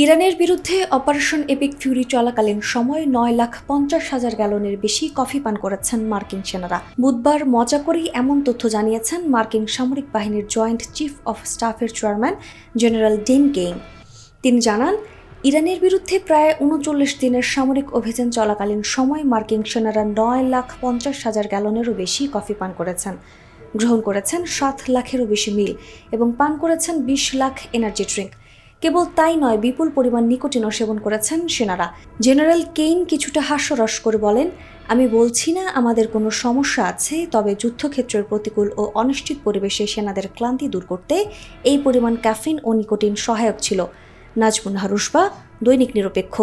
ইরানের বিরুদ্ধে operation epic Fury চলাকালীন সময় 9,50,000 গ্যালনের বেশি কফি পান করেছেন মার্কিন সেনারা। বুধবার মজা করেই এমন তথ্য জানিয়েছেন মার্কিন সামরিক বাহিনীর জয়েন্ট চিফ অফ স্টাফের চেয়ারম্যান জেনারেল ডেন কেইন। তিনি জানান, ইরানের বিরুদ্ধে প্রায় 39 দিনের সামরিক অভিযান চলাকালীন সময় মার্কিন সেনারা 9,50,000 গ্যালনেরও বেশি কফি পান করেছেন, গ্রহণ করেছেন 7 লাখেরও বেশি মিল এবং পান করেছেন 20 লাখ এনার্জি ড্রিঙ্ক। কেবল তাই নয়, বিপুল পরিমাণ নিকোটিনও সেবন করেছেন সেনারা। জেনারেল কেইন কিছুটা হাস্যরস করে বলেন, আমি বলছি না আমাদের কোনো সমস্যা আছে, তবে যুদ্ধক্ষেত্রের প্রতিকূল ও অনিশ্চিত পরিবেশে সেনাদের ক্লান্তি দূর করতে এই পরিমাণ ক্যাফিন ও নিকোটিন সহায়ক ছিল। নাজমুন নাহার রুশবা, দৈনিক নিরপেক্ষ।